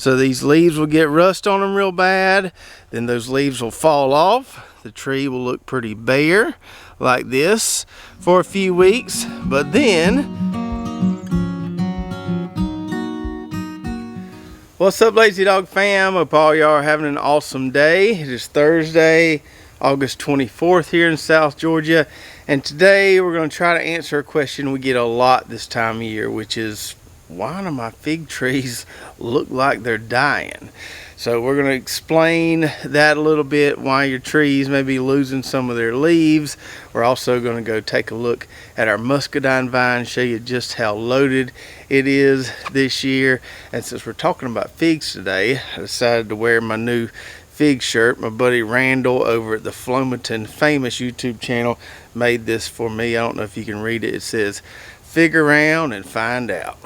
So these leaves will get rust on them real bad. Then those leaves will fall off. The tree will look pretty bare like this for a few weeks, but then, what's up, Lazy Dog fam? Hope all y'all are having an awesome day. It is Thursday, August 24th here in South Georgia, and today we're going to try to answer a question we get a lot this time of year, which is, why do my fig trees look like they're dying? So we're going to explain that a little bit, why your trees may be losing some of their leaves. We're also going to go take a look at our muscadine vine, show you just how loaded it is this year. And since we're talking about figs today, I decided to wear my new fig shirt. My buddy Randall over at the Flomaton famous YouTube channel made this for me. I don't know if you can read it. It says, "Fig around and find out."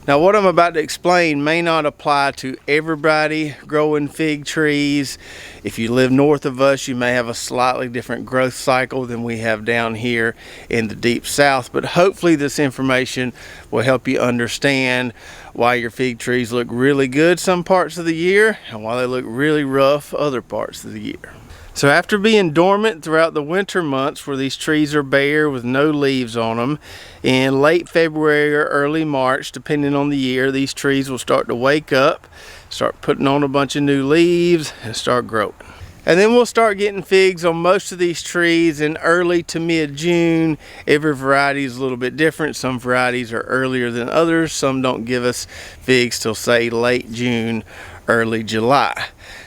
Now, what I'm about to explain may not apply to everybody growing fig trees. If you live north of us, you may have a slightly different growth cycle than we have down here in the deep south, but hopefully this information will help you understand why your fig trees look really good some parts of the year and why they look really rough other parts of the year. So after being dormant throughout the winter months where these trees are bare with no leaves on them, in late February or early March, depending on the year, these trees will start to wake up, start putting on a bunch of new leaves, and start growing. And then we'll start getting figs on most of these trees in early to mid-June. Every variety is a little bit different. Some varieties are earlier than others. Some don't give us figs till, say, late June, early July.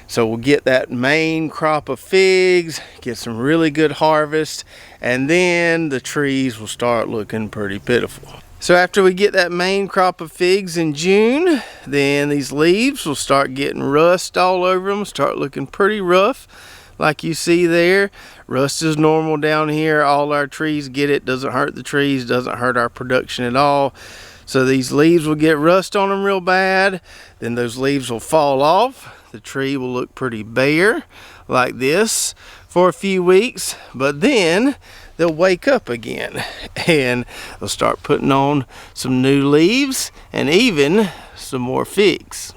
So we'll get that main crop of figs, get some really good harvest, and then the trees will start looking pretty pitiful. So after we get that main crop of figs in June, then these leaves will start getting rust all over them, start looking pretty rough like you see there. Rust is normal down here. All our trees get it. Doesn't hurt the trees, doesn't hurt our production at all. So these leaves will get rust on them real bad. Then those leaves will fall off. The tree will look pretty bare like this for a few weeks, but then they'll wake up again and they'll start putting on some new leaves and even some more figs.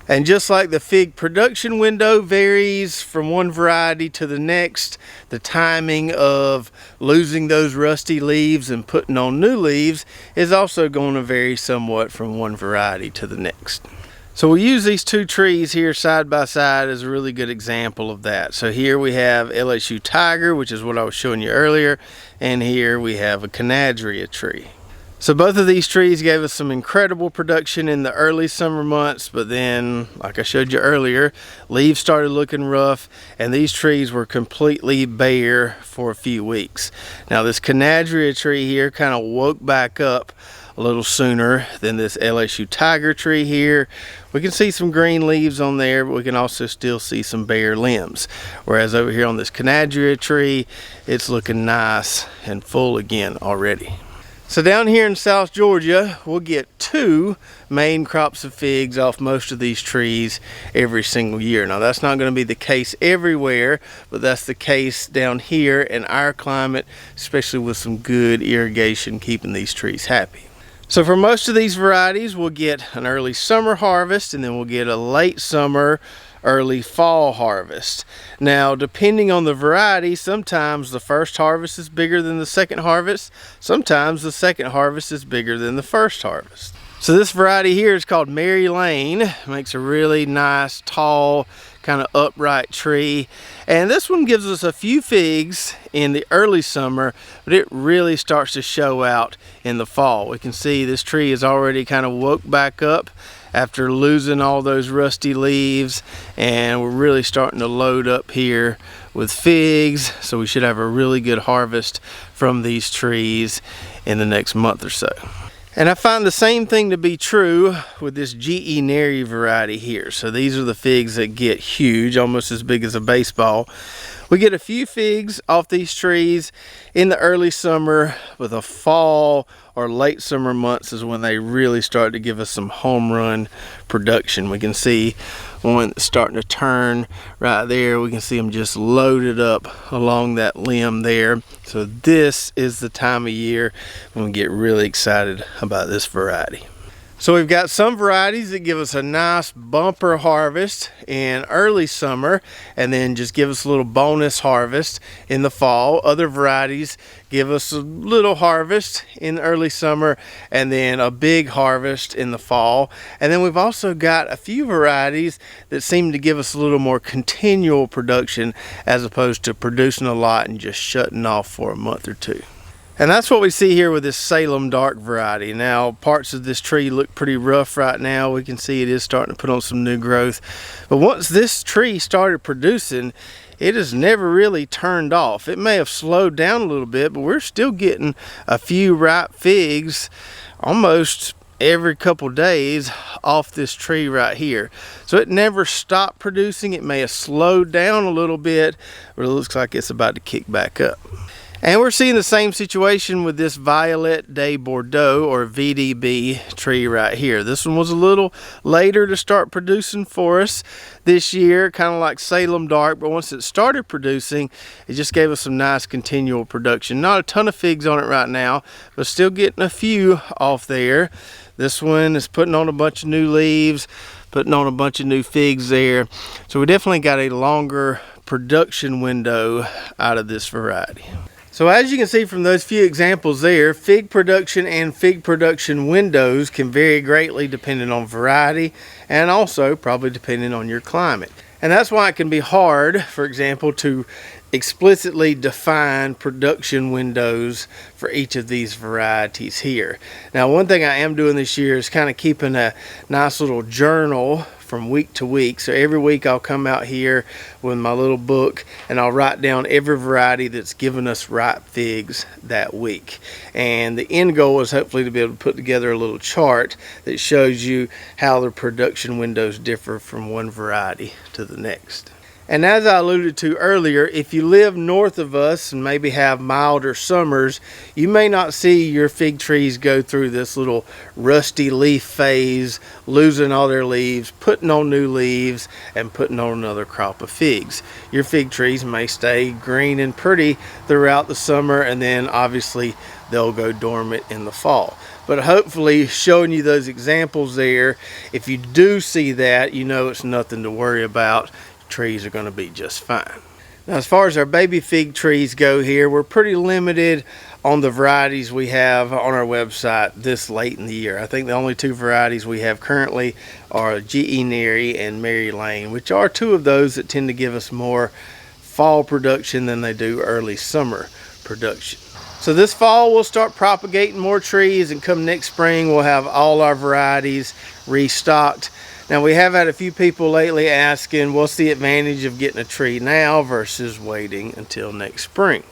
And just like the fig production window varies from one variety to the next, the timing of losing those rusty leaves and putting on new leaves is also going to vary somewhat from one variety to the next. So we'll use these two trees here side by side as a really good example of that. So here we have LSU Tiger, which is what I was showing you earlier, and here we have a Canadria tree. So both of these trees gave us some incredible production in the early summer months, but then, like I showed you earlier, leaves started looking rough and these trees were completely bare for a few weeks. Now this Canadria tree here kind of woke back up a little sooner than this LSU Tiger tree here. We can see some green leaves on there, but we can also still see some bare limbs. Whereas over here on this Canadria tree, it's looking nice and full again already. So down here in South Georgia, we'll get two main crops of figs off most of these trees every single year. Now that's not going to be the case everywhere, but that's the case down here in our climate, especially with some good irrigation keeping these trees happy. So for most of these varieties, we'll get an early summer harvest and then we'll get a late summer, early fall harvest. Now, depending on the variety, sometimes the first harvest is bigger than the second harvest. Sometimes the second harvest is bigger than the first harvest. So this variety here is called Mary Lane. Makes a really nice, tall, kind of upright tree. And this one gives us a few figs in the early summer, but it really starts to show out in the fall. We can see this tree is already kind of woke back up after losing all those rusty leaves, and we're really starting to load up here with figs, so we should have a really good harvest from these trees in the next month or so. And I find the same thing to be true with this G.E. Neri variety here. So these are the figs that get huge, almost as big as a baseball. We get a few figs off these trees in the early summer, with a fall or late summer months is when they really start to give us some home run production. We can see one that's starting to turn right there. We can see them just loaded up along that limb there. So this is the time of year when we get really excited about this variety. So we've got some varieties that give us a nice bumper harvest in early summer and then just give us a little bonus harvest in the fall. Other varieties give us a little harvest in early summer and then a big harvest in the fall. And then we've also got a few varieties that seem to give us a little more continual production as opposed to producing a lot and just shutting off for a month or two. And that's what we see here with this Salem Dark variety. Now, parts of this tree look pretty rough right now. We can see it is starting to put on some new growth. But once this tree started producing, it has never really turned off. It may have slowed down a little bit, but we're still getting a few ripe figs almost every couple days off this tree right here. So it never stopped producing. It may have slowed down a little bit, but it looks like it's about to kick back up. And we're seeing the same situation with this Violet de Bordeaux, or VDB tree right here. This one was a little later to start producing for us this year, kind of like Salem Dark, but once it started producing, it just gave us some nice continual production. Not a ton of figs on it right now, but still getting a few off there. This one is putting on a bunch of new leaves, putting on a bunch of new figs there. So we definitely got a longer production window out of this variety. So as you can see from those few examples there, fig production and fig production windows can vary greatly depending on variety and also probably depending on your climate. And that's why it can be hard, for example, to explicitly define production windows for each of these varieties here. Now, one thing I am doing this year is kind of keeping a nice little journal from week to week. So every week I'll come out here with my little book and I'll write down every variety that's given us ripe figs that week. And the end goal is hopefully to be able to put together a little chart that shows you how the production windows differ from one variety to the next. And as I alluded to earlier, if you live north of us and maybe have milder summers, you may not see your fig trees go through this little rusty leaf phase, losing all their leaves, putting on new leaves, and putting on another crop of figs. Your fig trees may stay green and pretty throughout the summer, and then obviously they'll go dormant in the fall. But hopefully showing you those examples there, if you do see that, you know it's nothing to worry about. Trees are going to be just fine. Now, as far as our baby fig trees go here, we're pretty limited on the varieties we have on our website this late in the year. I think the only two varieties we have currently are G.E. Neary and Mary Lane, which are two of those that tend to give us more fall production than they do early summer production. So this fall we'll start propagating more trees, and come next spring we'll have all our varieties restocked. Now, we have had a few people lately asking what's the advantage of getting a tree now versus waiting until next spring.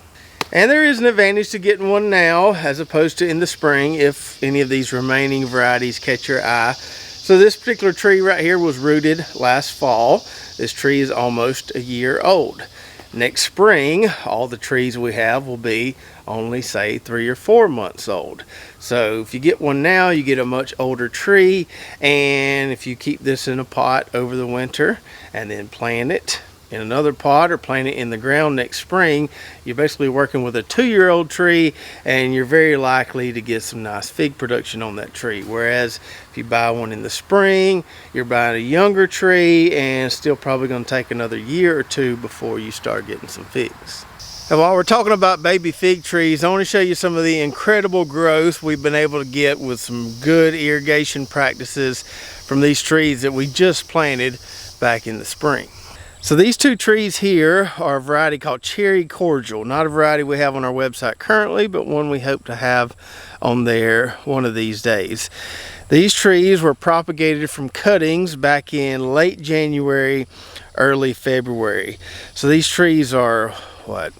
And there is an advantage to getting one now as opposed to in the spring if any of these remaining varieties catch your eye. So this particular tree right here was rooted last fall. This tree is almost a year old. Next spring, all the trees we have will be only, say, 3 or 4 months old. So if you get one now, you get a much older tree. And if you keep this in a pot over the winter and then plant it in another pot or plant it in the ground next spring, you're basically working with a 2-year-old tree, and you're very likely to get some nice fig production on that tree. Whereas if you buy one in the spring, you're buying a younger tree and still probably going to take another year or two before you start getting some figs. And while we're talking about baby fig trees, I want to show you some of the incredible growth we've been able to get with some good irrigation practices from these trees that we just planted back in the spring. So these two trees here are a variety called Cherry Cordial. Not a variety we have on our website currently, but one we hope to have on there one of these days. These trees were propagated from cuttings back in late January, early February. So these trees are, what,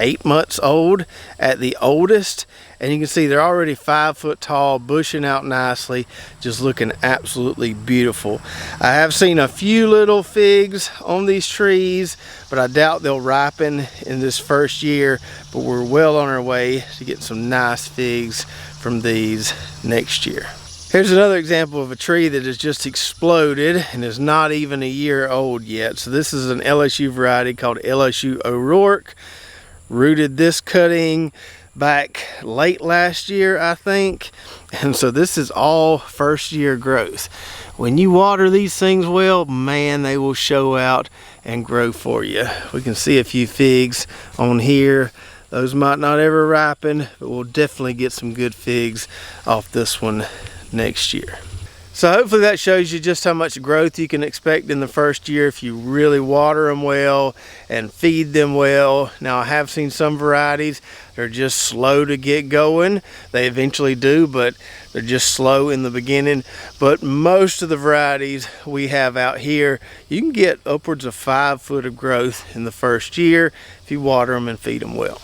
8 months old at the oldest, and you can see they're already 5 foot tall, bushing out nicely, just looking absolutely beautiful. I have seen a few little figs on these trees, but I doubt they'll ripen in this first year, but we're well on our way to getting some nice figs from these next year. Here's another example of a tree that has just exploded and is not even a year old yet. So this is an LSU variety called LSU O'Rourke. Rooted this cutting back late last year, I think. And so this is all first year growth. When you water these things well, man, they will show out and grow for you. We can see a few figs on here. Those might not ever ripen, but we'll definitely get some good figs off this one next year. So hopefully that shows you just how much growth you can expect in the first year if you really water them well and feed them well. Now I have seen some varieties, they're just slow to get going. They eventually do, but they're just slow in the beginning. But most of the varieties we have out here, you can get upwards of 5 foot of growth in the first year if you water them and feed them well.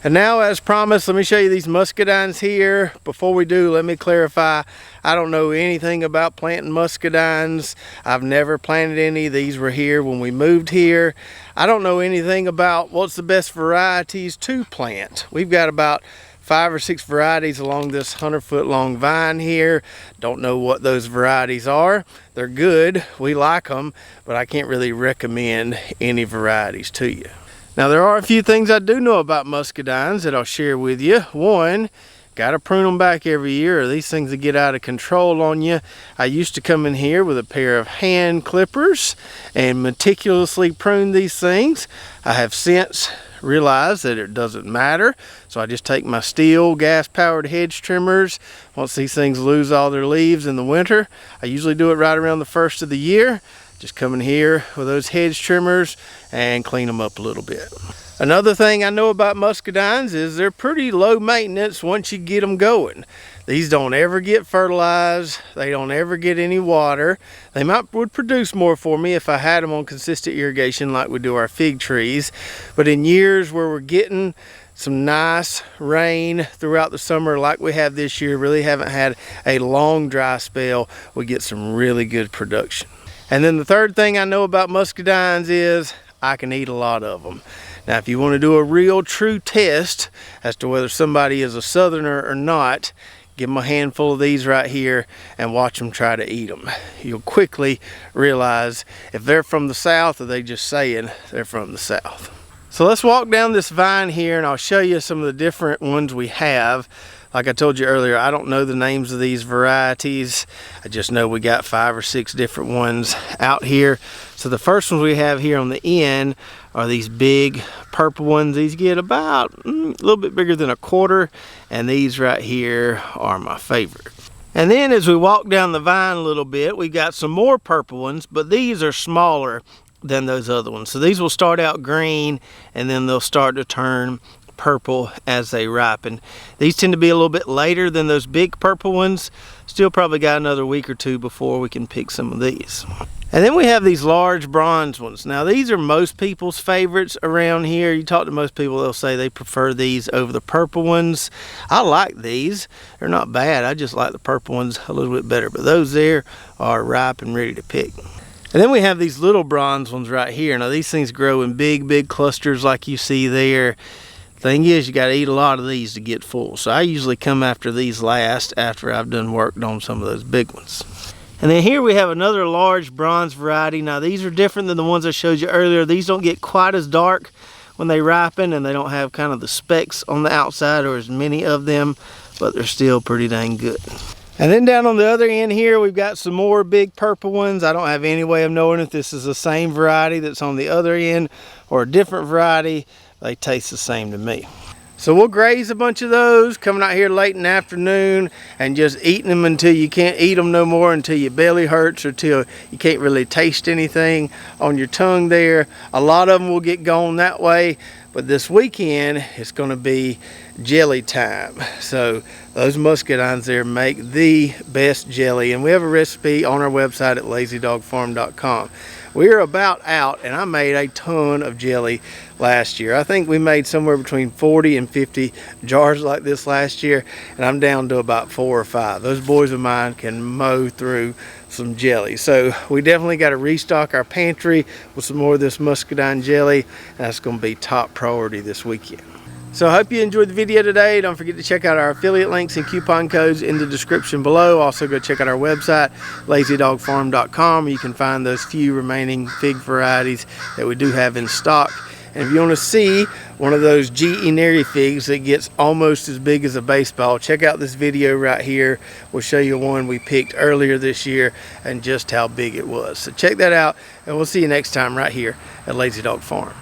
And now, as promised, let me show you these muscadines here. Before we do, let me clarify, I don't know anything about planting muscadines. I've never planted any. These were here when we moved here. I don't know anything about what's the best varieties to plant. We've got about 5 or 6 varieties along this 100-foot long vine here. Don't know what those varieties are. They're good, we like them, but I can't really recommend any varieties to you. Now there are a few things I do know about muscadines that I'll share with you. One, gotta prune them back every year or these things will get out of control on you. I used to come in here with a pair of hand clippers and meticulously prune these things. I have since realized that it doesn't matter, so I just take my steel gas-powered hedge trimmers. Once these things lose all their leaves in the winter, I usually do it right around the first of the year. Just come in here with those hedge trimmers and clean them up a little bit. Another thing I know about muscadines is they're pretty low maintenance once you get them going. These don't ever get fertilized. They don't ever get any water. They would produce more for me if I had them on consistent irrigation like we do our fig trees. But in years where we're getting some nice rain throughout the summer like we have this year, really haven't had a long dry spell, we get some really good production. And then the third thing I know about muscadines is I can eat a lot of them. Now, if you want to do a real true test as to whether somebody is a southerner or not, give them a handful of these right here and watch them try to eat them. You'll quickly realize if they're from the south or they just saying they're from the south. So let's walk down this vine here and I'll show you some of the different ones we have. Like I told you earlier, I don't know the names of these varieties. I just know we got 5 or 6 different ones out here. So the first ones we have here on the end are these big purple ones. These get about a little bit bigger than a quarter, and these right here are my favorite. And then as we walk down the vine a little bit, we got some more purple ones, but these are smaller than those other ones. So these will start out green and then they'll start to turn purple as they ripen. These tend to be a little bit later than those big purple ones. Still probably got another week or two before we can pick some of these. And then we have these large bronze ones. Now these are most people's favorites around here. You talk to most people, they'll say they prefer these over the purple ones. I like these. They're not bad. I just like the purple ones a little bit better. But those there are ripe and ready to pick. And then we have these little bronze ones right here. Now these things grow in big clusters like you see there. Thing is, you got to eat a lot of these to get full. So I usually come after these last after I've done worked on some of those big ones. And then here we have another large bronze variety. Now these are different than the ones I showed you earlier. These don't get quite as dark when they ripen, and they don't have kind of the specks on the outside or as many of them, but they're still pretty dang good. And then down on the other end here, we've got some more big purple ones. I don't have any way of knowing if this is the same variety that's on the other end or a different variety. They taste the same to me. So we'll graze a bunch of those, coming out here late in the afternoon and just eating them until you can't eat them no more, until your belly hurts or till you can't really taste anything on your tongue there. A lot of them will get gone that way, but this weekend it's going to be jelly time. So those muscadines there make the best jelly, and we have a recipe on our website at lazydogfarm.com. We're about out, and I made a ton of jelly last year. I think we made somewhere between 40 and 50 jars like this last year, and I'm down to about 4 or 5. Those boys of mine can mow through some jelly. So we definitely got to restock our pantry with some more of this muscadine jelly, and that's going to be top priority this weekend. So I hope you enjoyed the video today. Don't forget to check out our affiliate links and coupon codes in the description below. Also go check out our website, lazydogfarm.com. You can find those few remaining fig varieties that we do have in stock. And if you want to see one of those GE Neri figs that gets almost as big as a baseball, check out this video right here. We'll show you one we picked earlier this year and just how big it was. So check that out, and we'll see you next time right here at Lazy Dog Farm.